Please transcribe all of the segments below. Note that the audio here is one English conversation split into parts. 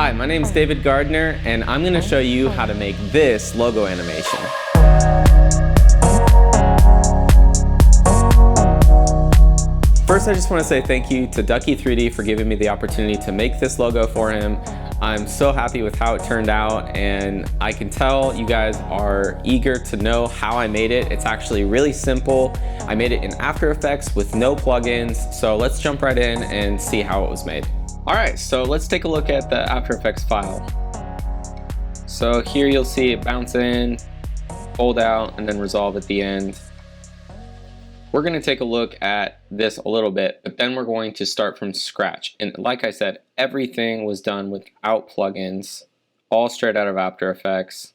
Hi, my name is David Gardner, and I'm going to show you how to make this logo animation. First, I just want to say thank you to Ducky 3D for giving me the opportunity to make this logo for him. I'm so happy with how it turned out, and I can tell you guys are eager to know how I made it. It's actually really simple. I made it in After Effects with no plugins, so let's jump right in and see how it was made. All right, so let's take a look at the After Effects file. So here you'll see it bounce in, fold out, and then resolve at the end. We're going to take a look at this a little bit, but then we're going to start from scratch. And like I said, everything was done without plugins, all straight out of After Effects.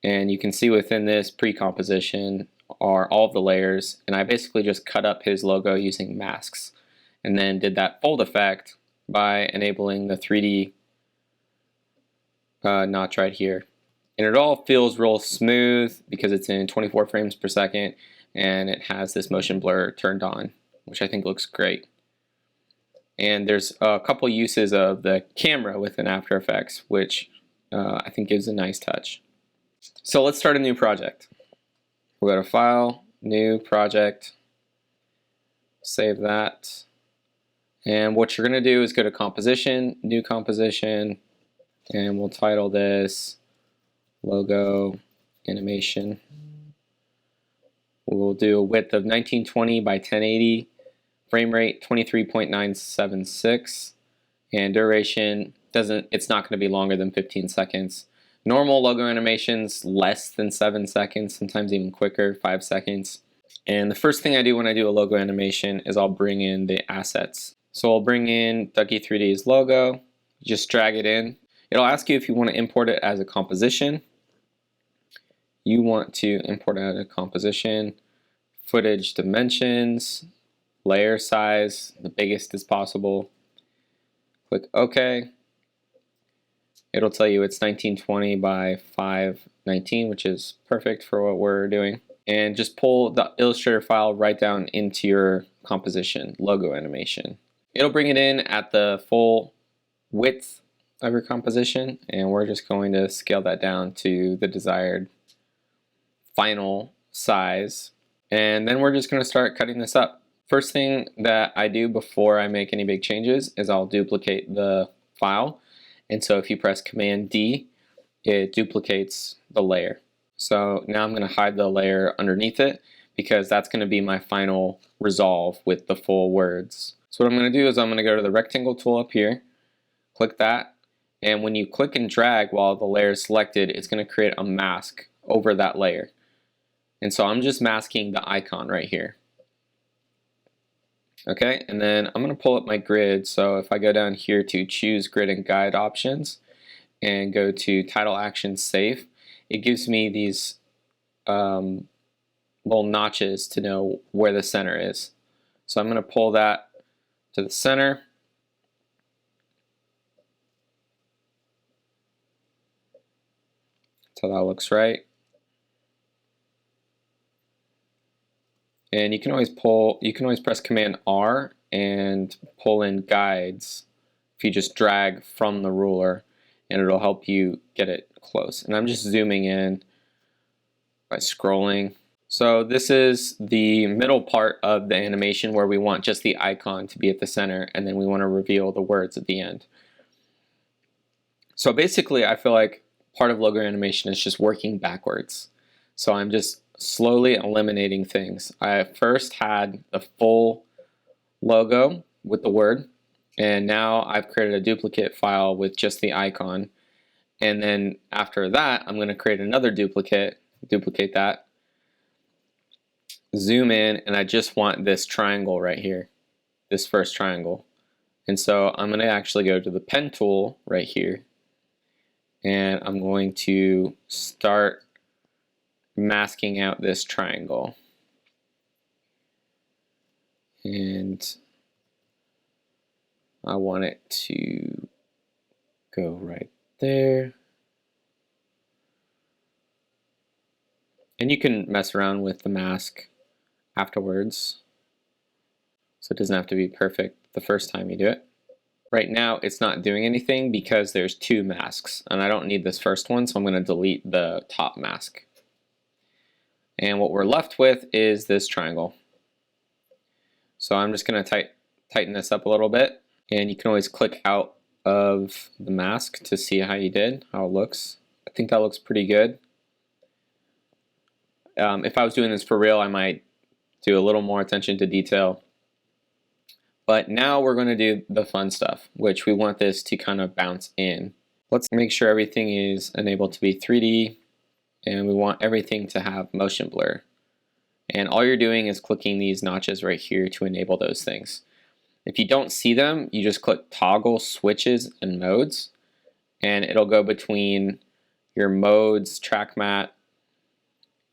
And you can see within this pre-composition are all of the layers. And I basically just cut up his logo using masks and then did that fold effect by enabling the 3D notch right here. And it all feels real smooth because it's in 24 frames per second. And it has this motion blur turned on, which I think looks great. And there's a couple uses of the camera within After Effects, which I think gives a nice touch. So let's start a new project. We'll go to File, New Project, save that. And what you're going to do is go to Composition, New Composition, and we'll title this Logo Animation. We'll do a width of 1920 by 1080, frame rate 23.976, and duration it's not going to be longer than 15 seconds. Normal logo animations less than 7 seconds, sometimes even quicker, 5 seconds. And the first thing I do when I do a logo animation is I'll bring in the assets. So I'll bring in Ducky 3D's logo, just drag it in. It'll ask you if you want to import it as a composition. You want to import it as a composition, footage dimensions, layer size, the biggest as possible. Click OK. It'll tell you it's 1920 by 519, which is perfect for what we're doing. And just pull the Illustrator file right down into your composition, logo animation. It'll bring it in at the full width of your composition, and we're just going to scale that down to the desired final size, and then we're just going to start cutting this up. First thing that I do before I make any big changes is I'll duplicate the file, and so if you press Command D, it duplicates the layer. So now I'm going to hide the layer underneath it because that's going to be my final resolve with the full words. So what I'm going to do is I'm going to go to the rectangle tool up here, click that, and when you click and drag while the layer is selected, it's going to create a mask over that layer. And so I'm just masking the icon right here. Okay, and then I'm going to pull up my grid. So if I go down here to choose grid and guide options and go to title action safe, it gives me these little notches to know where the center is. So I'm going to pull that to the center. So that looks right. And you can always press Command R and pull in guides if you just drag from the ruler, and it'll help you get it close. And I'm just zooming in by scrolling. So this is the middle part of the animation where we want just the icon to be at the center, and then we want to reveal the words at the end. So basically I feel like part of logo animation is just working backwards. So I'm just slowly eliminating things. I first had the full logo with the word, and now I've created a duplicate file with just the icon. And then after that, I'm going to create another duplicate that, zoom in, and I just want this triangle right here, this first triangle. And so I'm going to actually go to the pen tool right here, and I'm going to start masking out this triangle. And I want it to go right there. And you can mess around with the mask afterwards, so it doesn't have to be perfect the first time you do it. Right now it's not doing anything because there's two masks, and I don't need this first one, so I'm going to delete the top mask. And what we're left with is this triangle. So I'm just going to tighten this up a little bit, and you can always click out of the mask to see how you did, how it looks. I think that looks pretty good. If I was doing this for real, I might do a little more attention to detail. But now we're going to do the fun stuff, which we want this to kind of bounce in. Let's make sure everything is enabled to be 3D, and we want everything to have motion blur. And all you're doing is clicking these notches right here to enable those things. If you don't see them, you just click toggle switches and modes, and it'll go between your modes, track mat,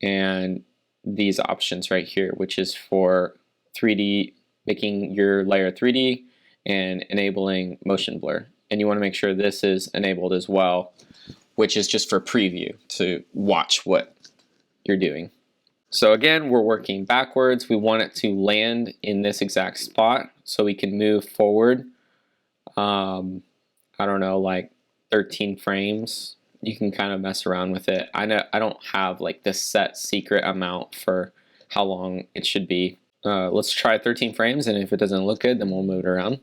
and these options right here, which is for 3D, making your layer 3D and enabling motion blur. And you want to make sure this is enabled as well, which is just for preview to watch what you're doing. So again, we're working backwards. We want it to land in this exact spot so we can move forward. I don't know, like 13 frames. You can kind of mess around with it. I don't have like this set secret amount for how long it should be. Let's try 13 frames, and if it doesn't look good, then we'll move it around.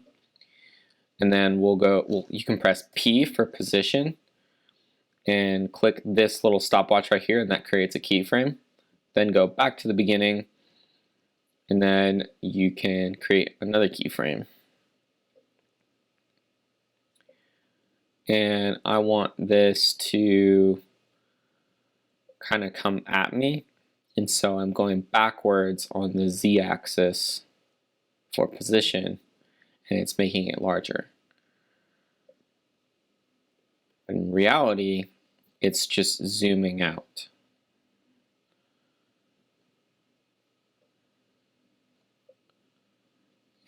And then you can press P for position and click this little stopwatch right here, and that creates a keyframe. Then go back to the beginning, and then you can create another keyframe. And I want this to kind of come at me, and so I'm going backwards on the Z-axis for position, and it's making it larger. In reality, it's just zooming out.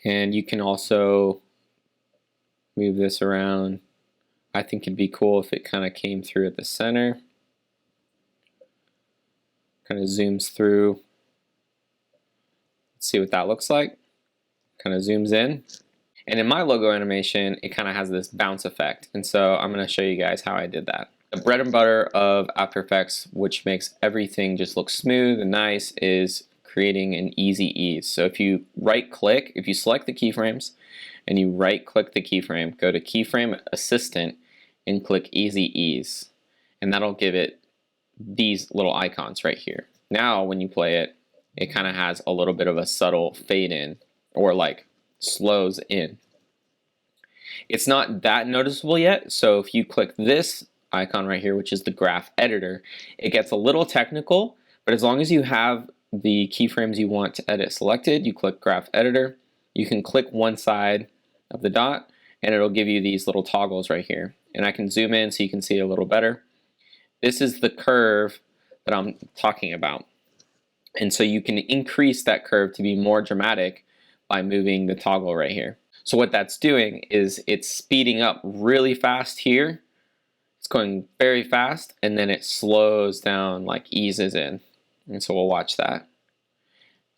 And you can also move this around. I think it'd be cool if it kind of came through at the center. Kind of zooms through. Let's see what that looks like. Kind of zooms in. And in my logo animation, it kind of has this bounce effect. And so I'm going to show you guys how I did that. The bread and butter of After Effects, which makes everything just look smooth and nice, is creating an easy ease. So if you right click, if you select the keyframes and you right click the keyframe, go to Keyframe Assistant and click Easy Ease. And that'll give it these little icons right here. Now when you play it, it kind of has a little bit of a subtle fade in, or like slows in. It's not that noticeable yet, so if you click this icon right here, which is the graph editor, it gets a little technical, but as long as you have the keyframes you want to edit selected, you click graph editor, you can click one side of the dot and it'll give you these little toggles right here. And I can zoom in so you can see it a little better. This is the curve that I'm talking about. And so you can increase that curve to be more dramatic by moving the toggle right here. So what that's doing is it's speeding up really fast here. It's going very fast, and then it slows down, like eases in. And so we'll watch that.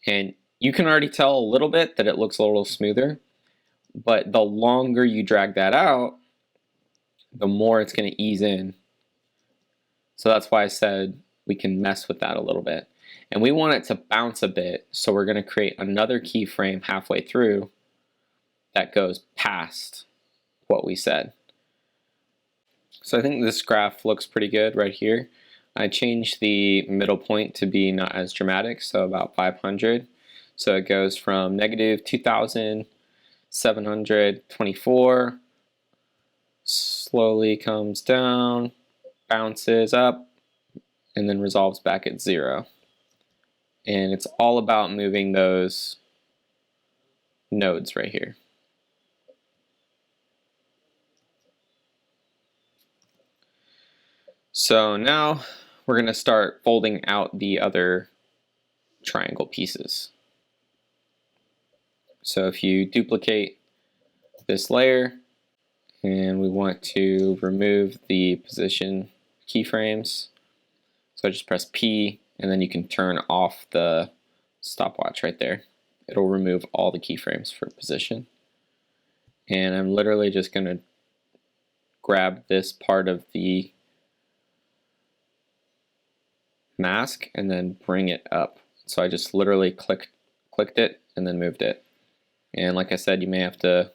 And you can already tell a little bit that it looks a little smoother, but the longer you drag that out, the more it's going to ease in. So that's why I said we can mess with that a little bit. And we want it to bounce a bit, so we're going to create another keyframe halfway through that goes past what we said. So I think this graph looks pretty good right here. I changed the middle point to be not as dramatic, so about 500. So it goes from negative 2,724, slowly comes down, bounces up, and then resolves back at 0. And it's all about moving those nodes right here. So now we're going to start folding out the other triangle pieces. So if you duplicate this layer and we want to remove the position keyframes, so I just press P and then you can turn off the stopwatch right there. It'll remove all the keyframes for position. And I'm literally just going to grab this part of the mask and then bring it up. So I just literally clicked it and then moved it. And like I said, you may have to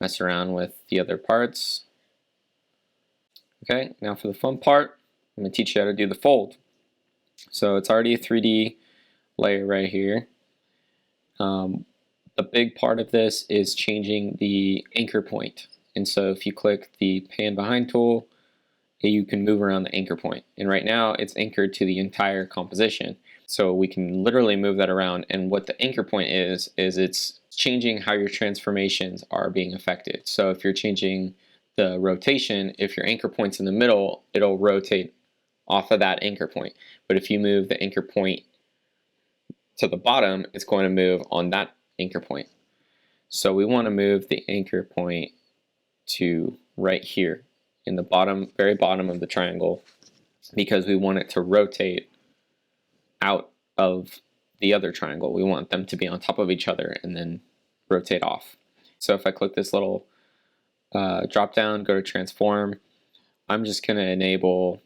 mess around with the other parts. Okay, now for the fun part, I'm going to teach you how to do the fold. So it's already a 3D layer right here. The big part of this is changing the anchor point. And so if you click the pan behind tool, you can move around the anchor point. And right now it's anchored to the entire composition. So we can literally move that around. And what the anchor point is it's changing how your transformations are being affected. So if you're changing the rotation, if your anchor point's in the middle, it'll rotate off of that anchor point. But if you move the anchor point to the bottom, it's going to move on that anchor point. So we want to move the anchor point to right here in the bottom, very bottom of the triangle, because we want it to rotate out of the other triangle. We want them to be on top of each other and then rotate off. So if I click this little drop down, go to transform, I'm just going to enable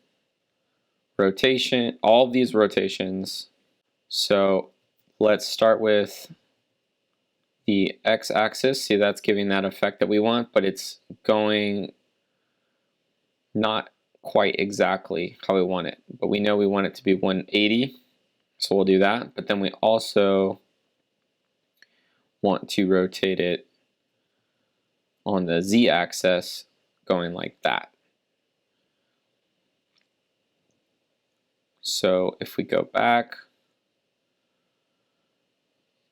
rotation, all of these rotations. So let's start with the x-axis. See, that's giving that effect that we want, but it's going not quite exactly how we want it. But we know we want it to be 180, so we'll do that. But then we also want to rotate it on the z-axis going like that. So if we go back,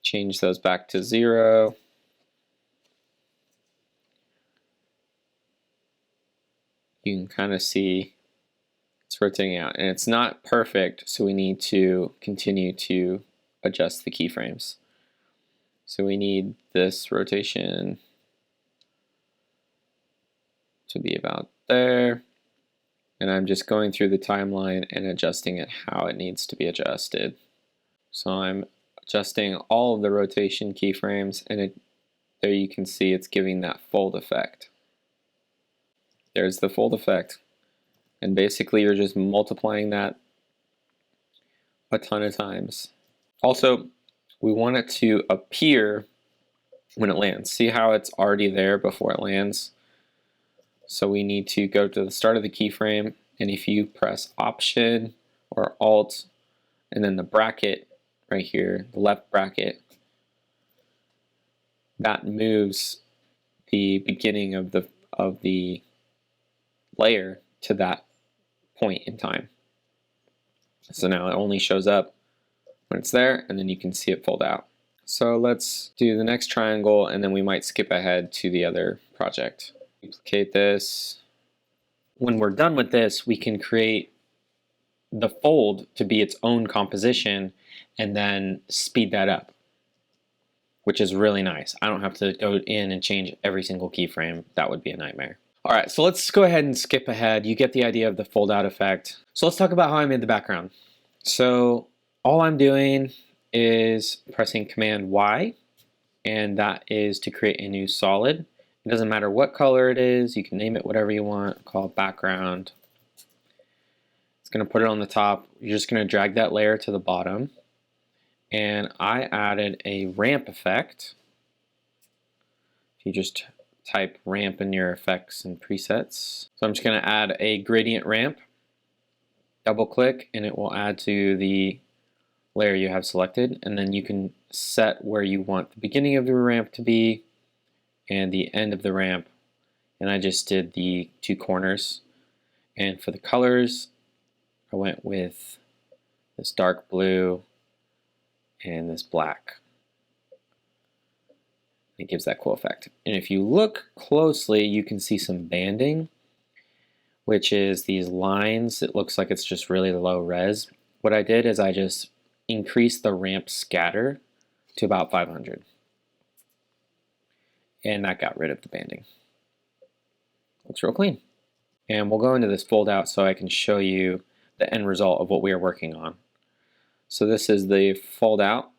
change those back to 0, you can kind of see it's rotating out. And it's not perfect, so we need to continue to adjust the keyframes. So we need this rotation to be about there. And I'm just going through the timeline and adjusting it how it needs to be adjusted. So I'm adjusting all of the rotation keyframes, and there you can see it's giving that fold effect. There's the fold effect. And basically you're just multiplying that a ton of times. Also, we want it to appear when it lands. See how it's already there before it lands? So we need to go to the start of the keyframe, and if you press Option or Alt and then the bracket right here, the left bracket, that moves the beginning of the layer to that point in time. So now it only shows up when it's there, and then you can see it fold out. So let's do the next triangle, and then we might skip ahead to the other project. Duplicate this. When we're done with this, we can create the fold to be its own composition and then speed that up, which is really nice. I don't have to go in and change every single keyframe. That would be a nightmare. All right, so let's go ahead and skip ahead. You get the idea of the fold out effect. So let's talk about how I made the background. So all I'm doing is pressing Command Y, and that is to create a new solid. It doesn't matter what color it is. You can name it whatever you want. Call it background. It's going to put it on the top. You're just going to drag that layer to the bottom. And I added a ramp effect. If you just type ramp in your effects and presets. So I'm just going to add a gradient ramp. Double click and it will add to the layer you have selected. And then you can set where you want the beginning of your ramp to be and the end of the ramp. And I just did the 2 corners. And for the colors, I went with this dark blue and this black. It gives that cool effect. And if you look closely, you can see some banding, which is these lines. It looks like it's just really low res. What I did is I just increased the ramp scatter to about 500. And that got rid of the banding. Looks real clean. And we'll go into this fold out so I can show you the end result of what we are working on. So this is the fold out.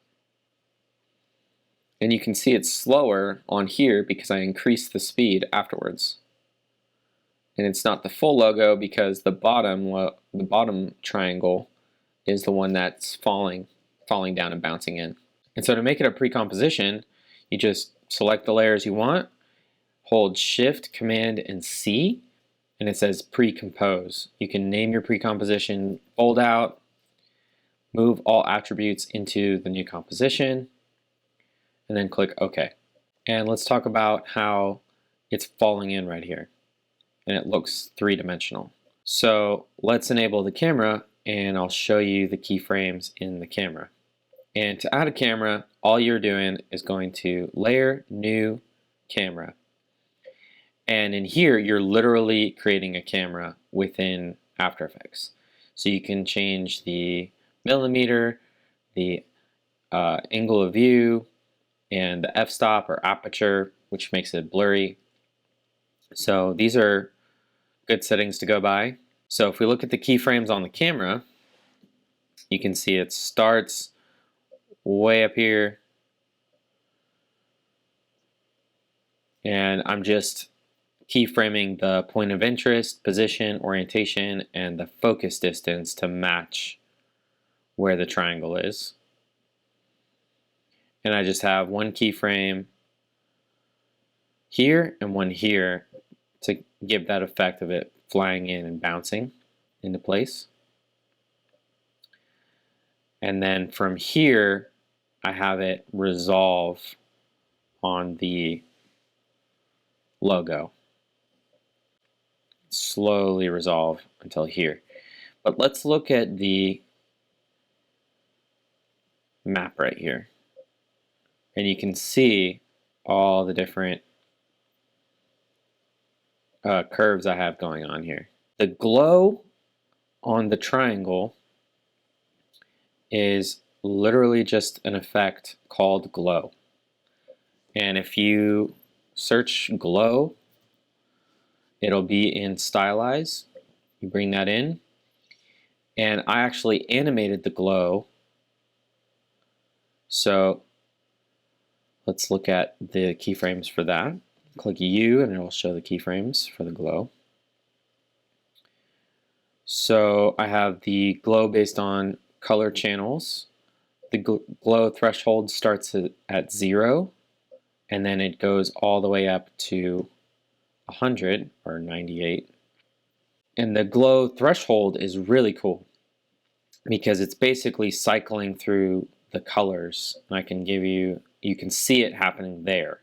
And you can see it's slower on here because I increased the speed afterwards. And it's not the full logo because the bottom triangle is the one that's falling down and bouncing in. And so to make it a pre-composition, you just select the layers you want, hold Shift, Command, and C, and it says pre-compose. You can name your pre-composition, fold out, move all attributes into the new composition, and then click OK. And let's talk about how it's falling in right here. And it looks three-dimensional. So let's enable the camera and I'll show you the keyframes in the camera. And to add a camera, all you're doing is going to Layer, New, Camera. And in here, you're literally creating a camera within After Effects. So you can change the millimeter, the angle of view, and the f-stop or aperture, which makes it blurry. So these are good settings to go by. So if we look at the keyframes on the camera, you can see it starts way up here, and I'm just keyframing the point of interest, position, orientation, and the focus distance to match where the triangle is. And I just have one keyframe here and one here to give that effect of it flying in and bouncing into place. And then from here, I have it resolve on the logo. Slowly resolve until here. But let's look at the map right here. And you can see all the different curves I have going on here. The glow on the triangle is literally just an effect called glow. And if you search glow, it'll be in stylize. You bring that in. And I actually animated the glow. So let's look at the keyframes for that. Click U and it will show the keyframes for the glow. So I have the glow based on color channels. The glow threshold starts at 0 and then it goes all the way up to 100 or 98. And the glow threshold is really cool because it's basically cycling through the colors. And I can give you can see it happening there.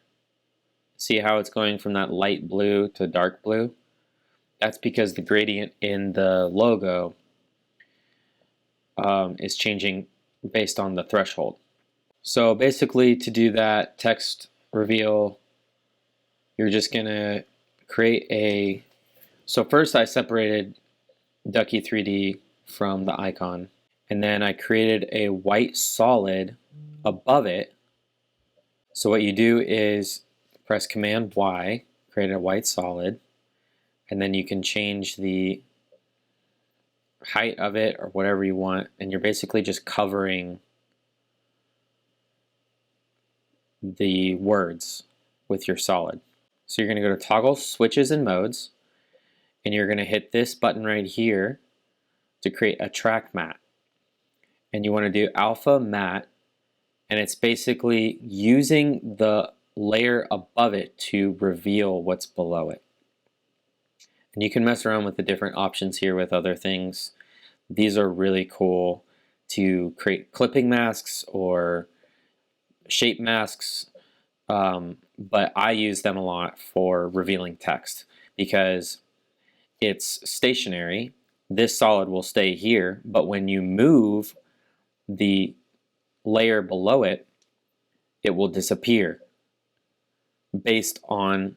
See how it's going from that light blue to dark blue? That's because the gradient in the logo is changing based on the threshold. So basically to do that text reveal, you're just gonna create a, so first I separated Ducky 3D from the icon, and then I created a white solid above it. So what you do is press Command Y, create a white solid, and then you can change the height of it or whatever you want, and you're basically just covering the words with your solid. So you're going to go to Toggle Switches and Modes, and you're going to hit this button right here to create a track matte. And you want to do Alpha Matte, and it's basically using the layer above it to reveal what's below it. And you can mess around with the different options here with other things. These are really cool to create clipping masks or shape masks, but I use them a lot for revealing text because it's stationary. This solid will stay here, but when you move the layer below it, it will disappear based on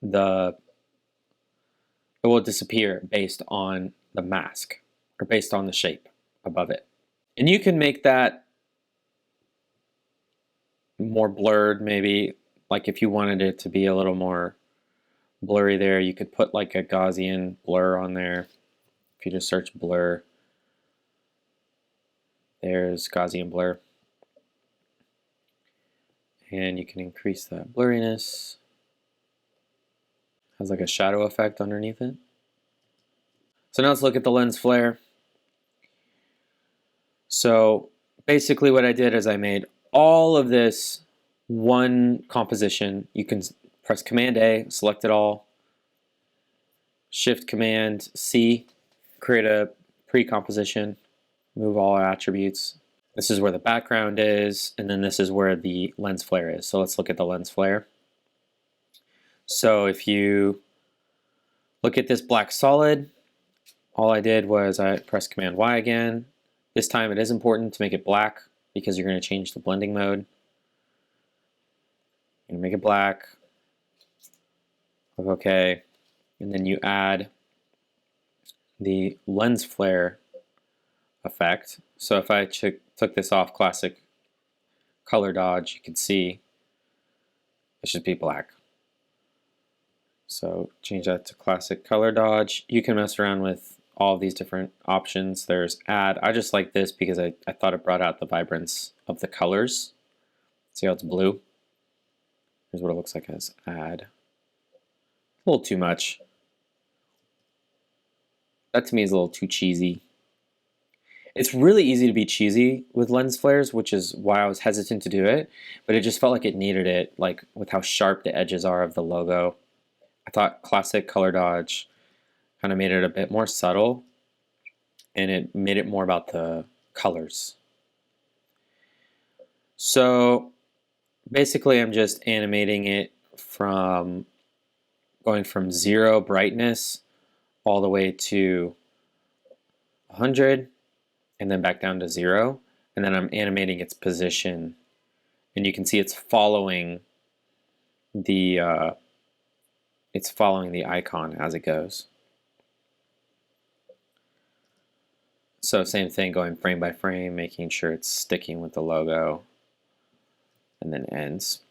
the mask or based on the shape above it. And you can make that more blurred, maybe, like if you wanted it to be a little more blurry there, you could put like a Gaussian blur on there. If you just search blur, there's Gaussian blur. and you can increase that blurriness. Has like a shadow effect underneath it. So now let's look at the lens flare. So basically what I did is I made all of this one composition. You can press Command A, select it all, Shift Command C, create a pre-composition, move all attributes. This is where the background is, and then this is where the lens flare is. So let's look at the lens flare. So if you look at this black solid, all I did was I pressed Command Y again. This time it is important to make it black because you're going to change the blending mode. You're going to make it black. Click OK. And then you add the lens flare effect. So if I took this off classic color dodge, you can see it should be black. So change that to classic color dodge. You can mess around with all of these different options. There's add. I just like this because I thought it brought out the vibrance of the colors. See how it's blue? Here's what it looks like as add. A little too much. That to me is a little too cheesy. It's really easy to be cheesy with lens flares, which is why I was hesitant to do it, but it just felt like it needed it, like with how sharp the edges are of the logo. I thought classic color dodge kind of made it a bit more subtle, and it made it more about the colors. So basically I'm just animating it from going from 0 brightness all the way to 100 and then back down to 0, and then I'm animating its position, and you can see it's following the icon as it goes. So same thing, going frame by frame, making sure it's sticking with the logo, and then ends.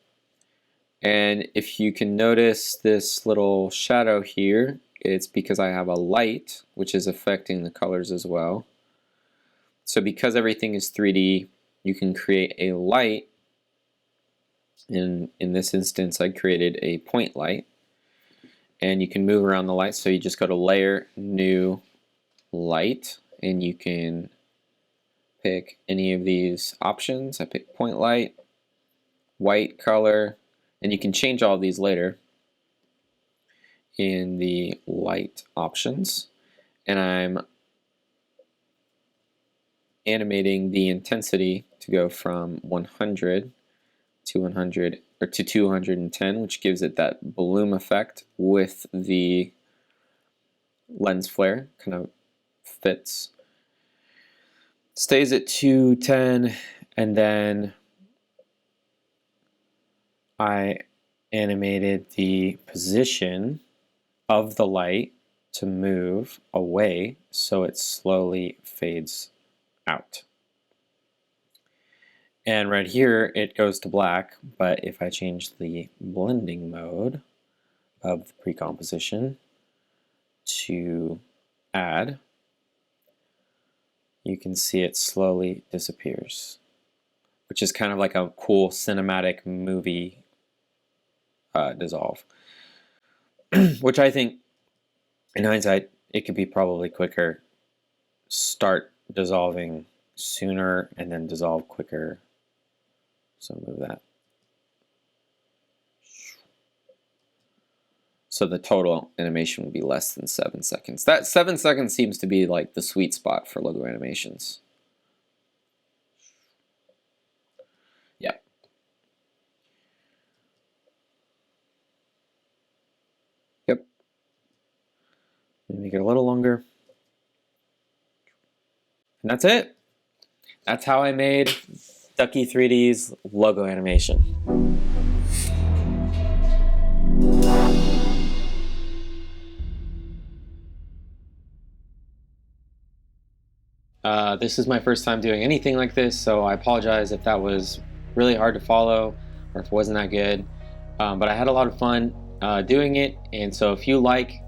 And if you can notice this little shadow here, it's because I have a light which is affecting the colors as well. So because everything is 3D, you can create a light. In this instance, I created a point light, and you can move around the light. So you just go to Layer, New, Light, and you can pick any of these options. I pick point light, white color, and you can change all of these later in the light options. And I'm animating the intensity to go from 100 to 100 or to 210, which gives it that bloom effect with the lens flare. Kind of fits. Stays at 210, and then I animated the position of the light to move away so it slowly fades out. And right here it goes to black, but if I change the blending mode of the pre-composition to add, you can see it slowly disappears, which is kind of like a cool cinematic movie dissolve, which I think in hindsight it could be probably quicker. Start dissolving sooner and then dissolve quicker. So move that. So the total animation would be less than 7 seconds. That 7 seconds seems to be like the sweet spot for logo animations. Yeah. Yep. Make it a little longer. And that's it. That's how I made Ducky 3D's logo animation. This is my first time doing anything like this, so I apologize if that was really hard to follow or if it wasn't that good. But I had a lot of fun doing it, and so if you like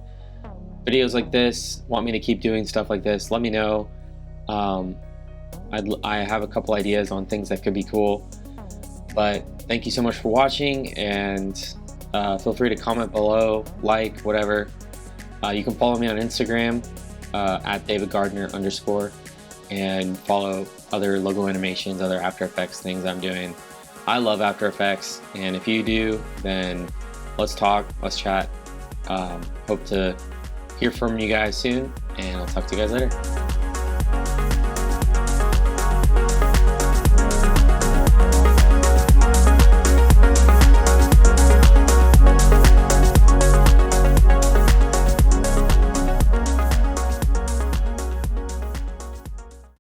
videos like this, want me to keep doing stuff like this, let me know. I have a couple ideas on things that could be cool. But thank you so much for watching, and feel free to comment below, like, whatever. You can follow me on Instagram at @DavidGardner_, and follow other logo animations, other After Effects things I'm doing. I love After Effects, and if you do, then let's talk, let's chat. Hope to hear from you guys soon, and I'll talk to you guys later.